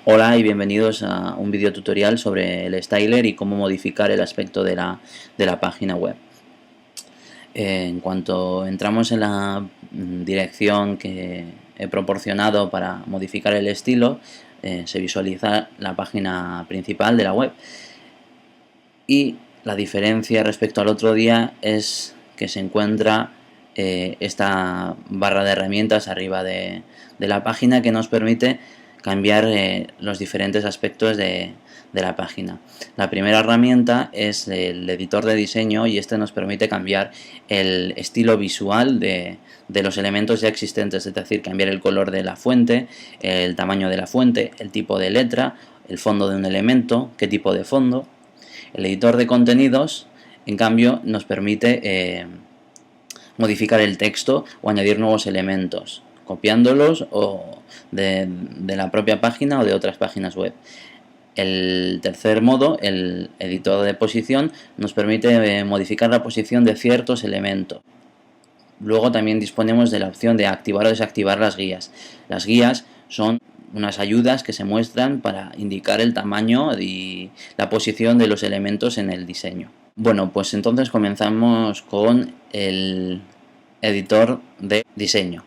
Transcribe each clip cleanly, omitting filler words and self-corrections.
Hola y bienvenidos a un video tutorial sobre el styler y cómo modificar el aspecto de la página web. En cuanto entramos en la dirección que he proporcionado para modificar el estilo, se visualiza la página principal de la web. Y la diferencia respecto al otro día es que se encuentra esta barra de herramientas arriba de la página que nos permite cambiar los diferentes aspectos de la página. La primera herramienta es el editor de diseño y este nos permite cambiar el estilo visual de los elementos ya existentes, es decir, cambiar el color de la fuente, el tamaño de la fuente, el tipo de letra, el fondo de un elemento, qué tipo de fondo. El editor de contenidos, en cambio, nos permite modificar el texto o añadir nuevos elementos, copiándolos o de la propia página o de otras páginas web. El tercer modo, el editor de posición, nos permite modificar la posición de ciertos elementos. Luego también disponemos de la opción de activar o desactivar las guías. Las guías son unas ayudas que se muestran para indicar el tamaño y la posición de los elementos en el diseño. Bueno, pues entonces comenzamos con el editor de diseño.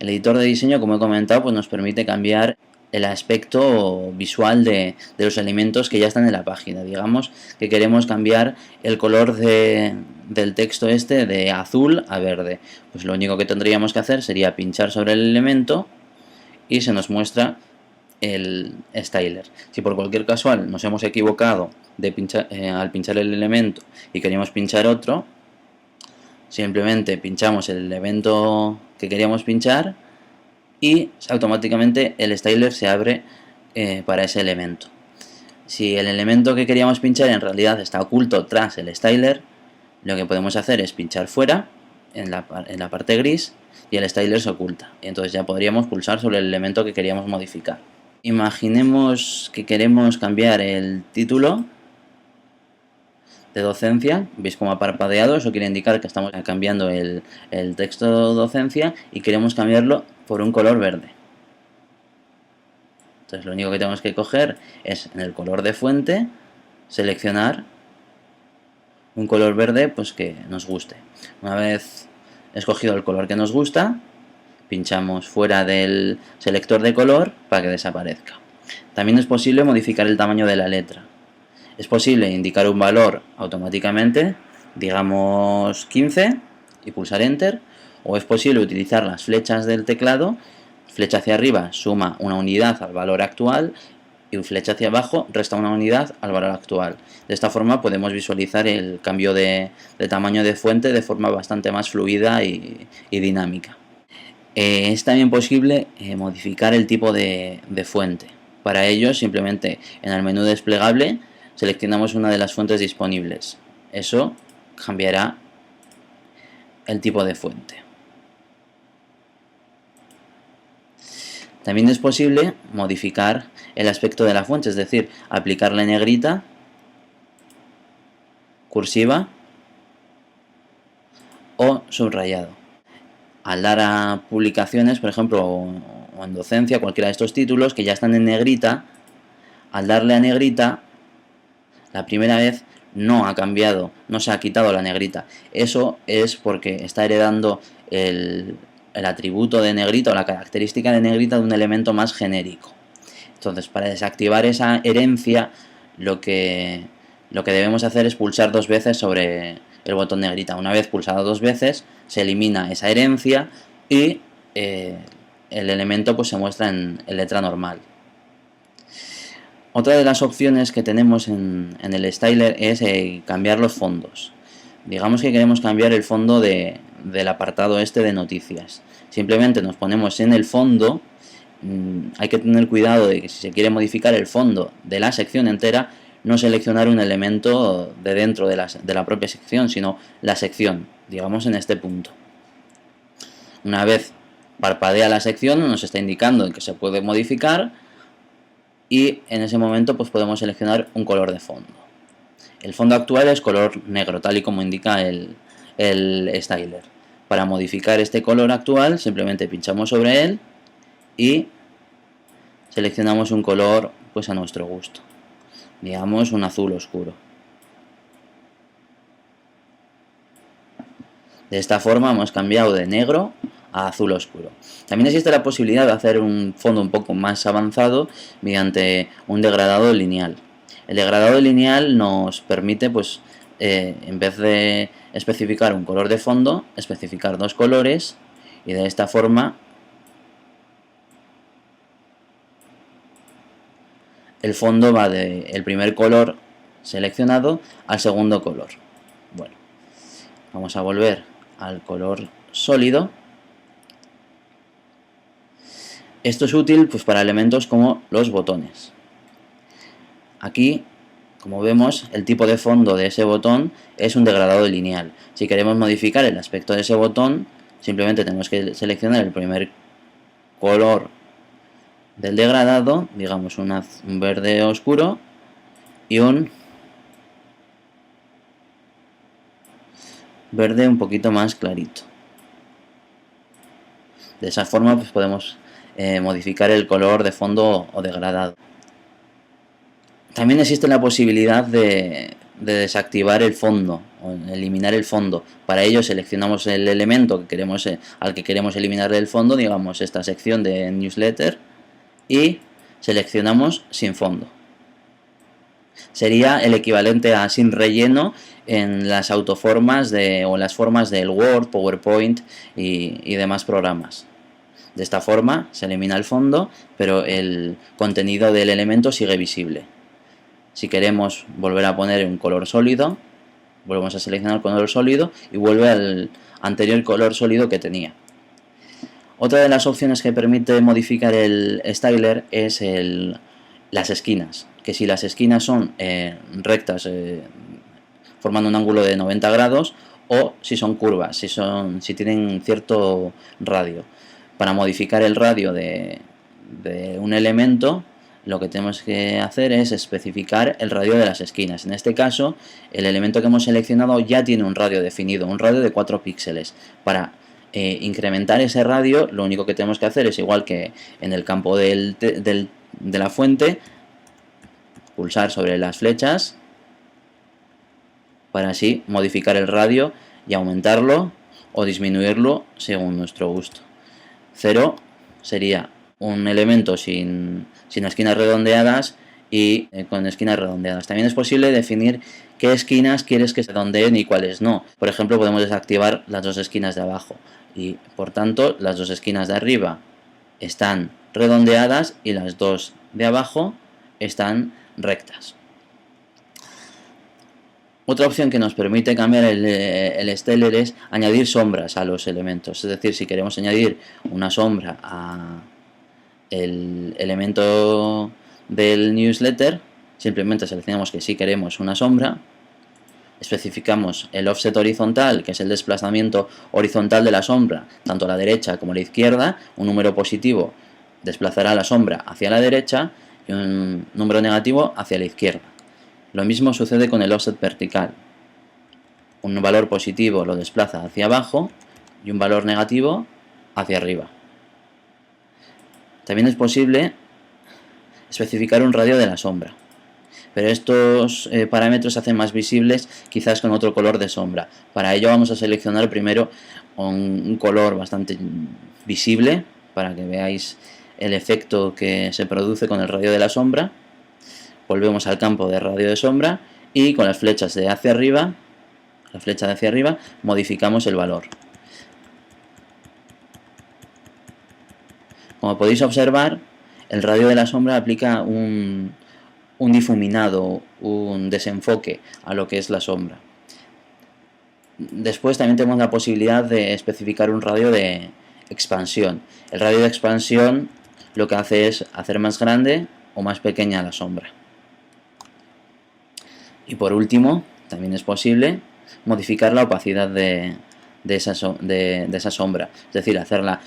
El editor de diseño, como he comentado, pues nos permite cambiar el aspecto visual de los elementos que ya están en la página. Digamos que queremos cambiar el color del texto este de azul a verde. Pues lo único que tendríamos que hacer sería pinchar sobre el elemento y se nos muestra el styler. Si por cualquier casual nos hemos equivocado al pinchar el elemento y queríamos pinchar otro, simplemente pinchamos el elemento que queríamos pinchar y automáticamente el styler se abre para ese elemento. Si el elemento que queríamos pinchar en realidad está oculto tras el styler, lo que podemos hacer es pinchar fuera en la parte gris y el styler se oculta. Y entonces ya podríamos pulsar sobre el elemento que queríamos modificar. Imaginemos que queremos cambiar el título de docencia. Veis cómo ha parpadeado, eso quiere indicar que estamos cambiando el texto de docencia y queremos cambiarlo por un color verde. Entonces lo único que tenemos que coger es en el color de fuente, seleccionar un color verde pues que nos guste. Una vez escogido el color que nos gusta, pinchamos fuera del selector de color para que desaparezca. También es posible modificar el tamaño de la letra. Es posible indicar un valor automáticamente, digamos 15, y pulsar Enter, o es posible utilizar las flechas del teclado. Flecha hacia arriba suma una unidad al valor actual y flecha hacia abajo resta una unidad al valor actual. De esta forma podemos visualizar el cambio de tamaño de fuente de forma bastante más fluida y dinámica. Es también posible modificar el tipo de fuente. Para ello, simplemente en el menú desplegable seleccionamos una de las fuentes disponibles. Eso cambiará el tipo de fuente. También es posible modificar el aspecto de la fuente, es decir, aplicarle negrita, cursiva o subrayado. Al dar a publicaciones, por ejemplo, o en docencia, cualquiera de estos títulos que ya están en negrita, al darle a negrita, la primera vez no ha cambiado, no se ha quitado la negrita. Eso es porque está heredando el atributo de negrita o la característica de negrita de un elemento más genérico. Entonces, para desactivar esa herencia, lo que debemos hacer es pulsar dos veces sobre el botón negrita. Una vez pulsado dos veces, se elimina esa herencia y el elemento pues se muestra en letra normal. Otra de las opciones que tenemos en el styler es cambiar los fondos. Digamos que queremos cambiar el fondo del apartado este de noticias. Simplemente nos ponemos en el fondo. Hay que tener cuidado de que si se quiere modificar el fondo de la sección entera, no seleccionar un elemento de dentro de la propia sección, sino la sección, digamos en este punto. Una vez parpadea la sección, nos está indicando que se puede modificar y en ese momento pues podemos seleccionar un color de fondo. El fondo actual es color negro, tal y como indica el styler. Para modificar este color actual, simplemente pinchamos sobre él y seleccionamos un color pues a nuestro gusto, digamos un azul oscuro. De esta forma hemos cambiado de negro a azul oscuro. También existe la posibilidad de hacer un fondo un poco más avanzado mediante un degradado lineal. El degradado lineal nos permite, pues, en vez de especificar un color de fondo, especificar dos colores, y de esta forma el fondo va del primer color seleccionado al segundo color. Bueno, vamos a volver al color sólido. Esto es útil pues para elementos como los botones. Aquí, como vemos, el tipo de fondo de ese botón es un degradado lineal. Si queremos modificar el aspecto de ese botón, simplemente tenemos que seleccionar el primer color del degradado, digamos un verde oscuro y un verde un poquito más clarito. De esa forma pues podemos modificar el color de fondo o degradado. También existe la posibilidad de desactivar el fondo o eliminar el fondo. Para ello seleccionamos el elemento que queremos, al que queremos eliminar del fondo, digamos esta sección de newsletter, y seleccionamos sin fondo. Sería el equivalente a sin relleno en las autoformas o las formas del Word, PowerPoint y demás programas. De esta forma se elimina el fondo, pero el contenido del elemento sigue visible. Si queremos volver a poner un color sólido, volvemos a seleccionar el color sólido y vuelve al anterior color sólido que tenía. Otra de las opciones que permite modificar el styler es las esquinas, que si las esquinas son rectas, formando un ángulo de 90 grados, o si son curvas, si tienen cierto radio. Para modificar el radio de un elemento, lo que tenemos que hacer es especificar el radio de las esquinas. En este caso, el elemento que hemos seleccionado ya tiene un radio definido, un radio de 4 píxeles. Para incrementar ese radio, lo único que tenemos que hacer es, igual que en el campo de la fuente, pulsar sobre las flechas para así modificar el radio y aumentarlo o disminuirlo según nuestro gusto. 0 sería un elemento sin esquinas redondeadas y con esquinas redondeadas. También es posible definir qué esquinas quieres que se redondeen y cuáles no. Por ejemplo, podemos desactivar las dos esquinas de abajo y por tanto las dos esquinas de arriba están redondeadas y las dos de abajo están rectas. Otra opción que nos permite cambiar el styler es añadir sombras a los elementos. Es decir, si queremos añadir una sombra a el elemento del newsletter, simplemente seleccionamos que sí queremos una sombra, especificamos el offset horizontal, que es el desplazamiento horizontal de la sombra, tanto a la derecha como a la izquierda. Un número positivo desplazará la sombra hacia la derecha y un número negativo hacia la izquierda. Lo mismo sucede con el offset vertical. Un valor positivo lo desplaza hacia abajo y un valor negativo hacia arriba. También es posible especificar un radio de la sombra, pero estos parámetros se hacen más visibles quizás con otro color de sombra. Para ello vamos a seleccionar primero un color bastante visible para que veáis el efecto que se produce con el radio de la sombra. Volvemos al campo de radio de sombra y con las flechas de hacia arriba, la flecha de hacia arriba, modificamos el valor. Como podéis observar, el radio de la sombra aplica un difuminado, un desenfoque a lo que es la sombra. Después también tenemos la posibilidad de especificar un radio de expansión. El radio de expansión lo que hace es hacer más grande o más pequeña la sombra. Y por último, también es posible modificar la opacidad de esa sombra, es decir, hacerla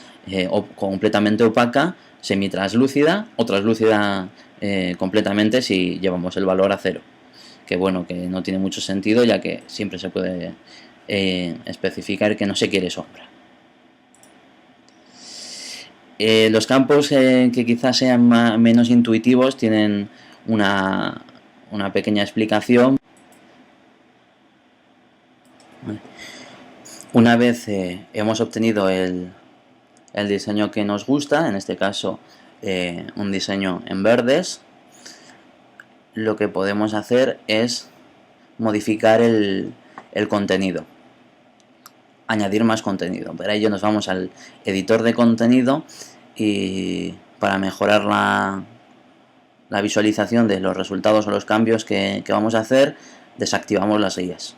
completamente opaca, semi-translúcida o translúcida completamente si llevamos el valor a 0. Que bueno, que no tiene mucho sentido, ya que siempre se puede especificar que no se quiere sombra. Los campos que quizás sean menos intuitivos tienen una pequeña explicación. Una vez hemos obtenido el diseño que nos gusta, en este caso un diseño en verdes, lo que podemos hacer es modificar el contenido, añadir más contenido. Para ello nos vamos al editor de contenido y para mejorar la visualización de los resultados o los cambios que vamos a hacer, desactivamos las guías.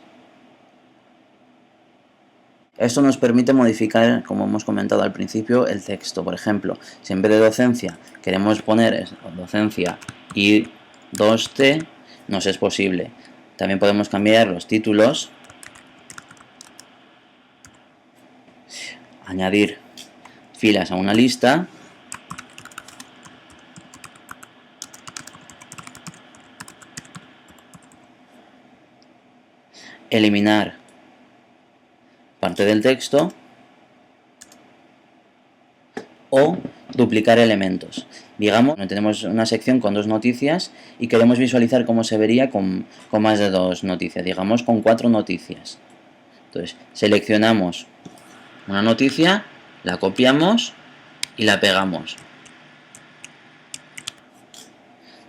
Esto nos permite modificar, como hemos comentado al principio, el texto. Por ejemplo, si en vez de docencia queremos poner docencia y 2T, nos es posible. También podemos cambiar los títulos, añadir filas a una lista, eliminar parte del texto o duplicar elementos. Digamos, tenemos una sección con 2 noticias y queremos visualizar cómo se vería con más de 2 noticias, digamos con 4 noticias. Entonces, seleccionamos una noticia, la copiamos y la pegamos.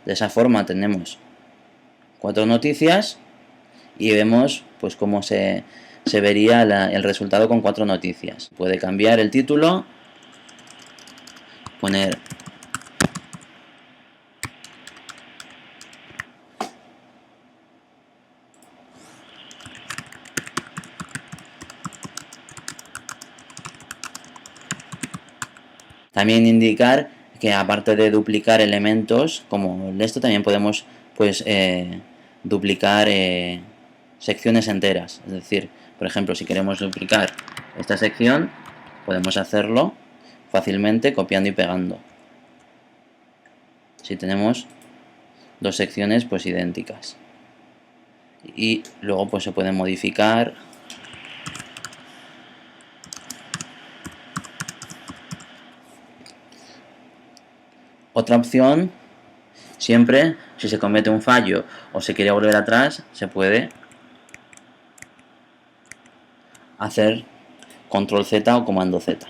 De esa forma tenemos 4 noticias y vemos pues cómo se vería el resultado con 4 noticias. Puede cambiar el título, poner también indicar que aparte de duplicar elementos como esto, también podemos pues duplicar secciones enteras. Es decir, por ejemplo, si queremos duplicar esta sección, podemos hacerlo fácilmente copiando y pegando. Si tenemos 2 secciones pues idénticas. Y luego pues se pueden modificar. Otra opción, siempre si se comete un fallo o se quiere volver atrás, se puede hacer control Z o comando Z.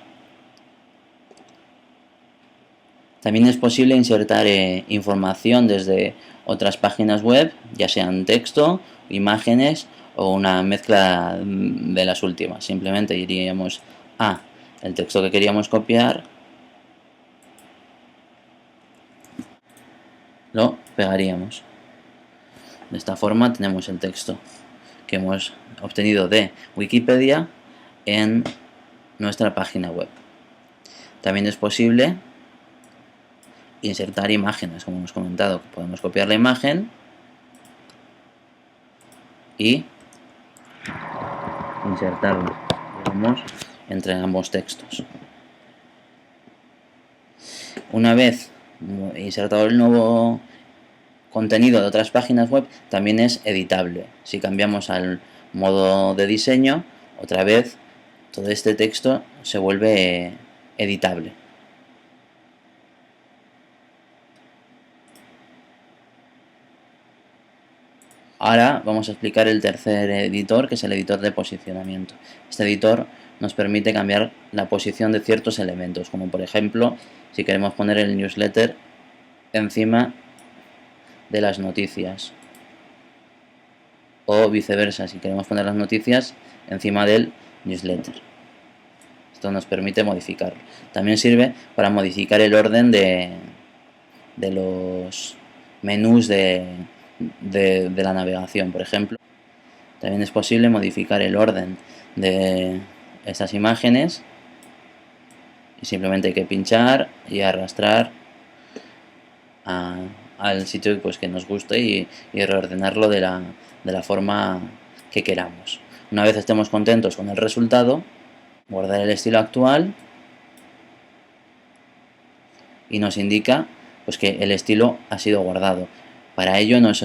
También es posible insertar información desde otras páginas web, ya sean texto, imágenes o una mezcla de las últimas. Simplemente iríamos a el texto que queríamos copiar, lo pegaríamos. De esta forma tenemos el texto que hemos obtenido de Wikipedia en nuestra página web. También es posible insertar imágenes, como hemos comentado. Podemos copiar la imagen y insertarla, digamos, entre ambos textos. Una vez insertado el nuevo contenido de otras páginas web, también es editable. Si cambiamos al modo de diseño, otra vez todo este texto se vuelve editable. Ahora vamos a explicar el tercer editor, que es el editor de posicionamiento. Este editor nos permite cambiar la posición de ciertos elementos, como por ejemplo, si queremos poner el newsletter encima de las noticias, o viceversa, si queremos poner las noticias encima del newsletter. Esto nos permite modificarlo. También sirve para modificar el orden de los menús de la navegación, por ejemplo. También es posible modificar el orden de estas imágenes y simplemente hay que pinchar y arrastrar al sitio pues, que nos guste y reordenarlo de la forma que queramos. Una vez estemos contentos con el resultado, guardar el estilo actual y nos indica pues, que el estilo ha sido guardado. Para ello nos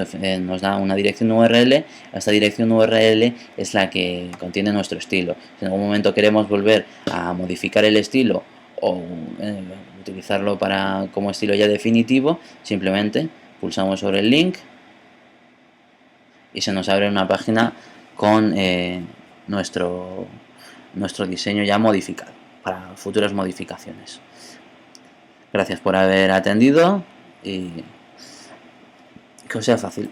da una dirección URL. Esta dirección URL es la que contiene nuestro estilo. Si en algún momento queremos volver a modificar el estilo o utilizarlo como estilo ya definitivo, simplemente pulsamos sobre el link y se nos abre una página con nuestro diseño ya modificado para futuras modificaciones. Gracias por haber atendido y que os sea fácil.